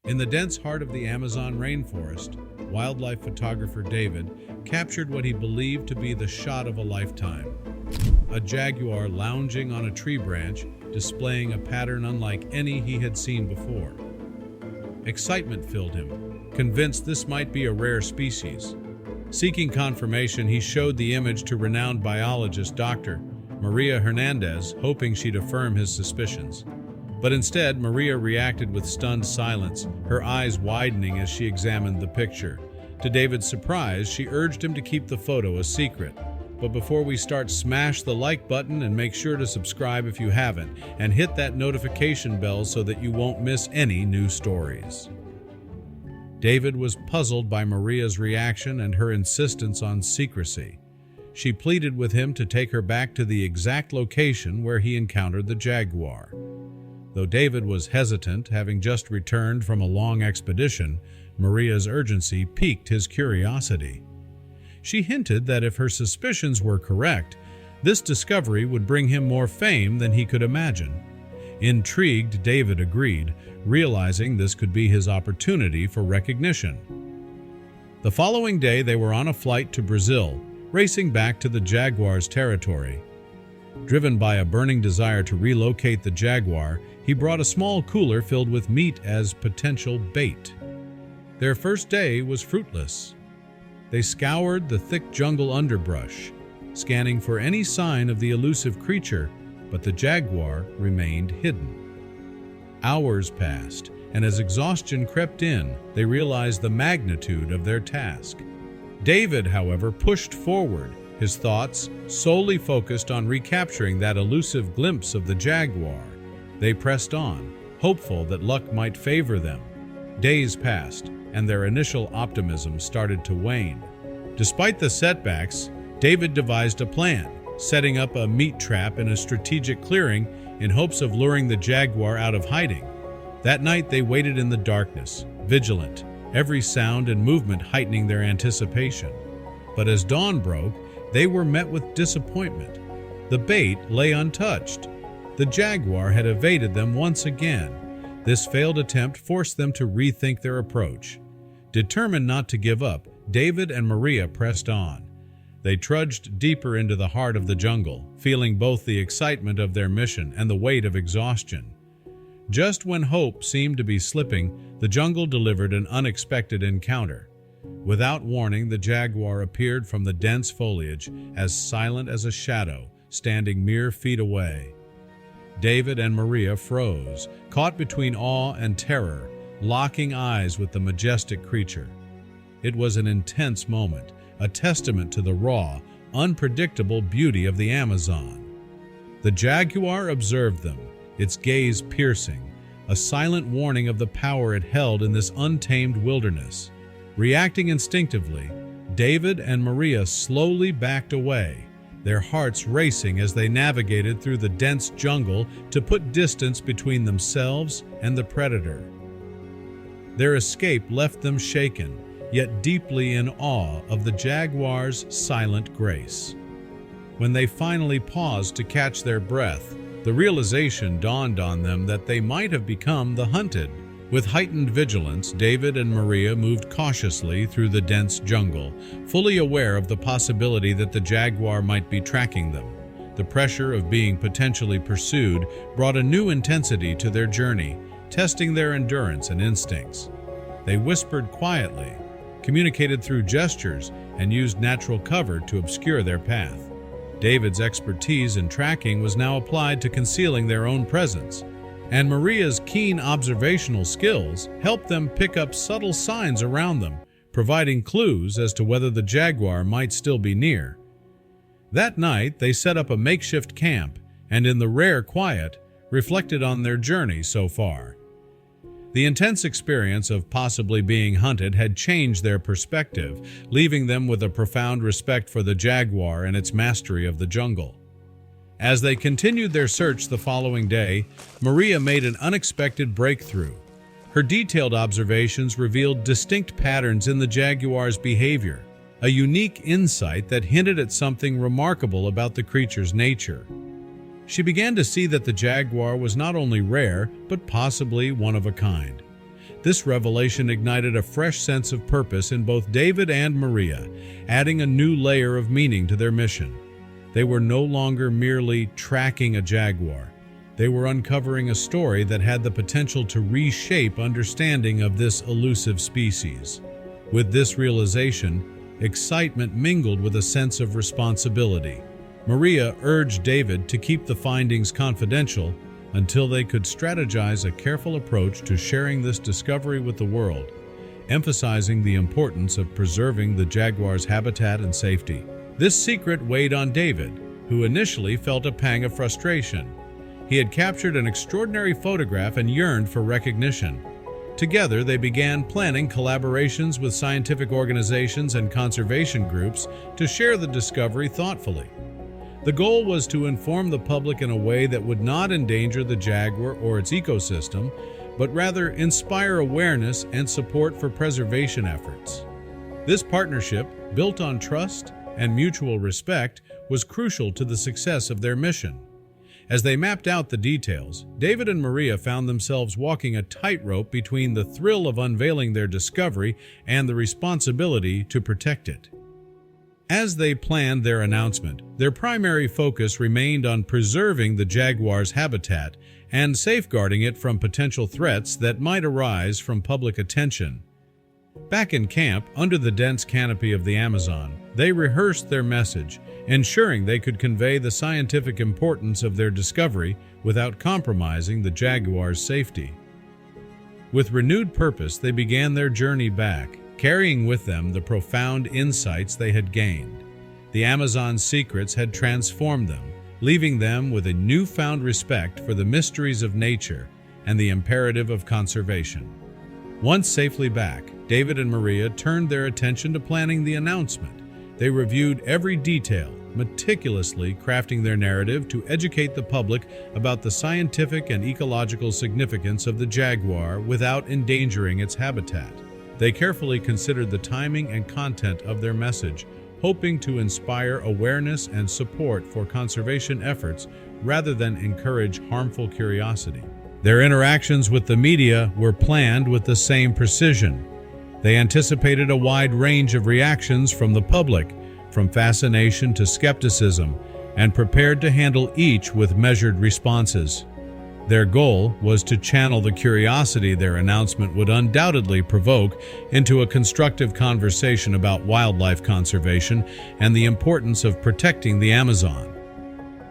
In the dense heart of the Amazon rainforest, wildlife photographer David captured what he believed to be the shot of a lifetime. A jaguar lounging on a tree branch, displaying a pattern unlike any he had seen before. Excitement filled him, convinced this might be a rare species. Seeking confirmation, he showed the image to renowned biologist Dr. Maria Hernandez, hoping she'd affirm his suspicions. But instead, Maria reacted with stunned silence, her eyes widening as she examined the picture. To David's surprise, she urged him to keep the photo a secret. But before we start, smash the like button and make sure to subscribe if you haven't, and hit that notification bell so that you won't miss any new stories. David was puzzled by Maria's reaction and her insistence on secrecy. She pleaded with him to take her back to the exact location where he encountered the jaguar. Though David was hesitant, having just returned from a long expedition, Maria's urgency piqued his curiosity. She hinted that if her suspicions were correct, this discovery would bring him more fame than he could imagine. Intrigued, David agreed, realizing this could be his opportunity for recognition. The following day, they were on a flight to Brazil, racing back to the jaguar's territory. Driven by a burning desire to relocate the jaguar, he brought a small cooler filled with meat as potential bait. Their first day was fruitless. They scoured the thick jungle underbrush, scanning for any sign of the elusive creature, but the jaguar remained hidden. Hours passed, and as exhaustion crept in, they realized the magnitude of their task. David, however, pushed forward, his thoughts solely focused on recapturing that elusive glimpse of the jaguar. They pressed on, hopeful that luck might favor them. Days passed, and their initial optimism started to wane. Despite the setbacks, David devised a plan, setting up a meat trap in a strategic clearing in hopes of luring the jaguar out of hiding. That night they waited in the darkness, vigilant, every sound and movement heightening their anticipation. But as dawn broke, they were met with disappointment. The bait lay untouched. The jaguar had evaded them once again. This failed attempt forced them to rethink their approach. Determined not to give up, David and Maria pressed on. They trudged deeper into the heart of the jungle, feeling both the excitement of their mission and the weight of exhaustion. Just when hope seemed to be slipping, the jungle delivered an unexpected encounter. Without warning, the jaguar appeared from the dense foliage, as silent as a shadow, standing mere feet away. David and Maria froze, caught between awe and terror, locking eyes with the majestic creature. It was an intense moment, a testament to the raw, unpredictable beauty of the Amazon. The jaguar observed them, its gaze piercing, a silent warning of the power it held in this untamed wilderness. Reacting instinctively, David and Maria slowly backed away, their hearts racing as they navigated through the dense jungle to put distance between themselves and the predator. Their escape left them shaken, yet deeply in awe of the jaguar's silent grace. When they finally paused to catch their breath, the realization dawned on them that they might have become the hunted. With heightened vigilance, David and Maria moved cautiously through the dense jungle, fully aware of the possibility that the jaguar might be tracking them. The pressure of being potentially pursued brought a new intensity to their journey, testing their endurance and instincts. They whispered quietly, communicated through gestures, and used natural cover to obscure their path. David's expertise in tracking was now applied to concealing their own presence, and Maria's keen observational skills helped them pick up subtle signs around them, providing clues as to whether the jaguar might still be near. That night, they set up a makeshift camp and, in the rare quiet, reflected on their journey so far. The intense experience of possibly being hunted had changed their perspective, leaving them with a profound respect for the jaguar and its mastery of the jungle. As they continued their search the following day, Maria made an unexpected breakthrough. Her detailed observations revealed distinct patterns in the jaguar's behavior, a unique insight that hinted at something remarkable about the creature's nature. She began to see that the jaguar was not only rare, but possibly one of a kind. This revelation ignited a fresh sense of purpose in both David and Maria, adding a new layer of meaning to their mission. They were no longer merely tracking a jaguar. They were uncovering a story that had the potential to reshape understanding of this elusive species. With this realization, excitement mingled with a sense of responsibility. Maria urged David to keep the findings confidential until they could strategize a careful approach to sharing this discovery with the world, emphasizing the importance of preserving the jaguar's habitat and safety. This secret weighed on David, who initially felt a pang of frustration. He had captured an extraordinary photograph and yearned for recognition. Together, they began planning collaborations with scientific organizations and conservation groups to share the discovery thoughtfully. The goal was to inform the public in a way that would not endanger the jaguar or its ecosystem, but rather inspire awareness and support for preservation efforts. This partnership, built on trust and mutual respect, was crucial to the success of their mission. As they mapped out the details, David and Maria found themselves walking a tightrope between the thrill of unveiling their discovery and the responsibility to protect it. As they planned their announcement, their primary focus remained on preserving the jaguar's habitat and safeguarding it from potential threats that might arise from public attention. Back in camp, under the dense canopy of the Amazon, they rehearsed their message, ensuring they could convey the scientific importance of their discovery without compromising the jaguar's safety. With renewed purpose, they began their journey back, carrying with them the profound insights they had gained. The Amazon's secrets had transformed them, leaving them with a newfound respect for the mysteries of nature and the imperative of conservation. Once safely back, David and Maria turned their attention to planning the announcement. They reviewed every detail, meticulously crafting their narrative to educate the public about the scientific and ecological significance of the jaguar without endangering its habitat. They carefully considered the timing and content of their message, hoping to inspire awareness and support for conservation efforts rather than encourage harmful curiosity. Their interactions with the media were planned with the same precision. They anticipated a wide range of reactions from the public, from fascination to skepticism, and prepared to handle each with measured responses. Their goal was to channel the curiosity their announcement would undoubtedly provoke into a constructive conversation about wildlife conservation and the importance of protecting the Amazon.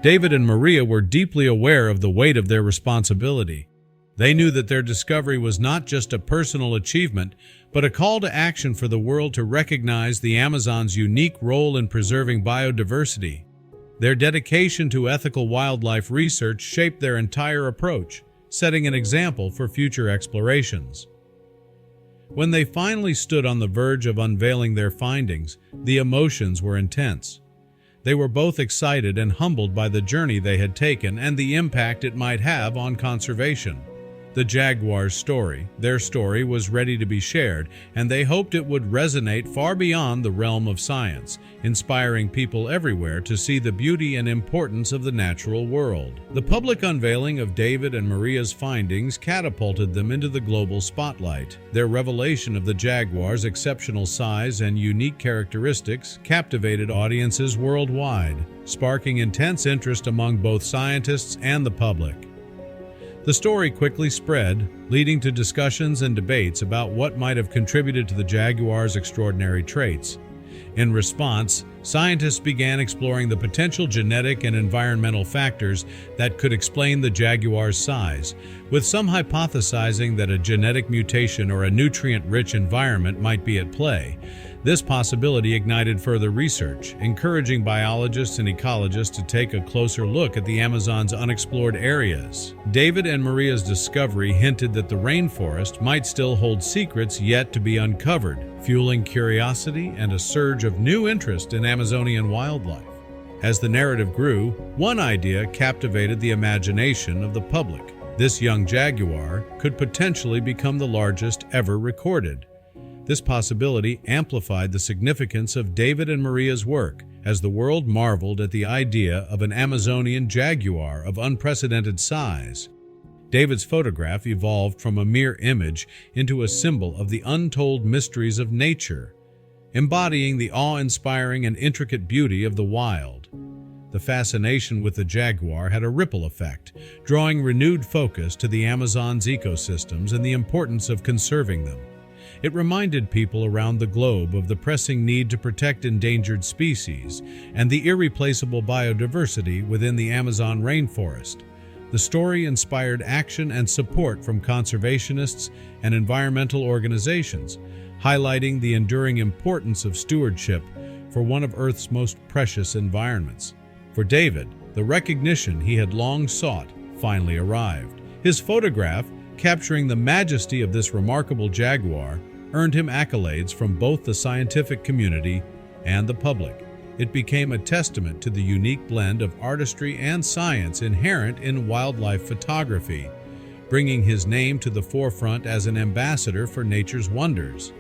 David and Maria were deeply aware of the weight of their responsibility. They knew that their discovery was not just a personal achievement, but a call to action for the world to recognize the Amazon's unique role in preserving biodiversity. Their dedication to ethical wildlife research shaped their entire approach, setting an example for future explorations. When they finally stood on the verge of unveiling their findings, the emotions were intense. They were both excited and humbled by the journey they had taken and the impact it might have on conservation. The jaguar's story, their story, was ready to be shared, and they hoped it would resonate far beyond the realm of science, inspiring people everywhere to see the beauty and importance of the natural world. The public unveiling of David and Maria's findings catapulted them into the global spotlight. Their revelation of the jaguar's exceptional size and unique characteristics captivated audiences worldwide, sparking intense interest among both scientists and the public. The story quickly spread, leading to discussions and debates about what might have contributed to the jaguar's extraordinary traits. In response, scientists began exploring the potential genetic and environmental factors that could explain the jaguar's size, with some hypothesizing that a genetic mutation or a nutrient-rich environment might be at play. This possibility ignited further research, encouraging biologists and ecologists to take a closer look at the Amazon's unexplored areas. David and Maria's discovery hinted that the rainforest might still hold secrets yet to be uncovered, fueling curiosity and a surge of new interest in Amazonian wildlife. As the narrative grew, one idea captivated the imagination of the public. This young jaguar could potentially become the largest ever recorded. This possibility amplified the significance of David and Maria's work, as the world marveled at the idea of an Amazonian jaguar of unprecedented size. David's photograph evolved from a mere image into a symbol of the untold mysteries of nature, embodying the awe-inspiring and intricate beauty of the wild. The fascination with the jaguar had a ripple effect, drawing renewed focus to the Amazon's ecosystems and the importance of conserving them. It reminded people around the globe of the pressing need to protect endangered species and the irreplaceable biodiversity within the Amazon rainforest. The story inspired action and support from conservationists and environmental organizations, highlighting the enduring importance of stewardship for one of Earth's most precious environments. For David, the recognition he had long sought finally arrived. His photograph, capturing the majesty of this remarkable jaguar, earned him accolades from both the scientific community and the public. It became a testament to the unique blend of artistry and science inherent in wildlife photography, bringing his name to the forefront as an ambassador for nature's wonders.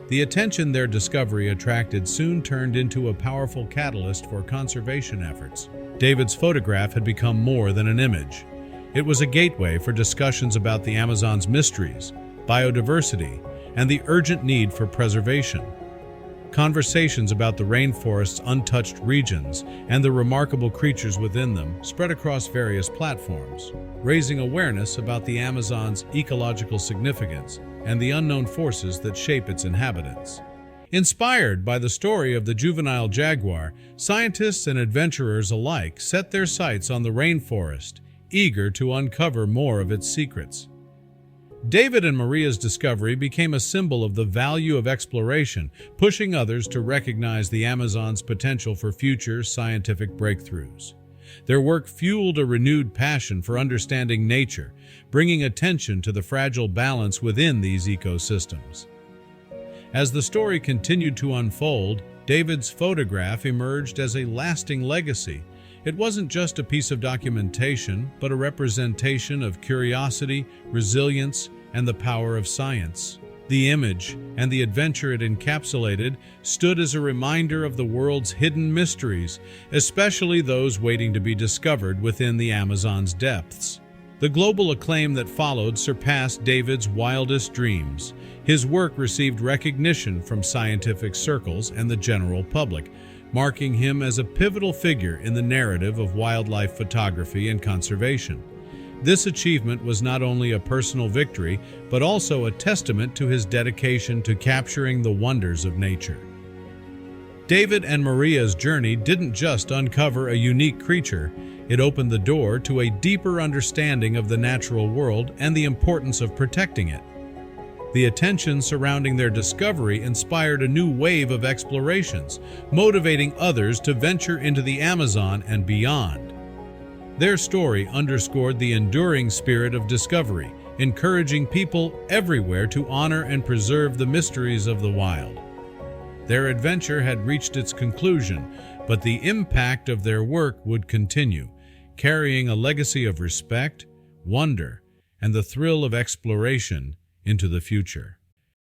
The attention their discovery attracted soon turned into a powerful catalyst for conservation efforts. David's photograph had become more than an image. It was a gateway for discussions about the Amazon's mysteries, biodiversity, and the urgent need for preservation. Conversations about the rainforest's untouched regions and the remarkable creatures within them spread across various platforms, raising awareness about the Amazon's ecological significance and the unknown forces that shape its inhabitants. Inspired by the story of the juvenile jaguar, scientists and adventurers alike set their sights on the rainforest, eager to uncover more of its secrets. David and Maria's discovery became a symbol of the value of exploration, pushing others to recognize the Amazon's potential for future scientific breakthroughs. Their work fueled a renewed passion for understanding nature, bringing attention to the fragile balance within these ecosystems. As the story continued to unfold, David's photograph emerged as a lasting legacy. It wasn't just a piece of documentation, but a representation of curiosity, resilience, and the power of science. The image and the adventure it encapsulated stood as a reminder of the world's hidden mysteries, especially those waiting to be discovered within the Amazon's depths. The global acclaim that followed surpassed David's wildest dreams. His work received recognition from scientific circles and the general public, marking him as a pivotal figure in the narrative of wildlife photography and conservation. This achievement was not only a personal victory, but also a testament to his dedication to capturing the wonders of nature. David and Maria's journey didn't just uncover a unique creature, it opened the door to a deeper understanding of the natural world and the importance of protecting it. The attention surrounding their discovery inspired a new wave of explorations, motivating others to venture into the Amazon and beyond. Their story underscored the enduring spirit of discovery, encouraging people everywhere to honor and preserve the mysteries of the wild. Their adventure had reached its conclusion, but the impact of their work would continue, carrying a legacy of respect, wonder, and the thrill of exploration into the future.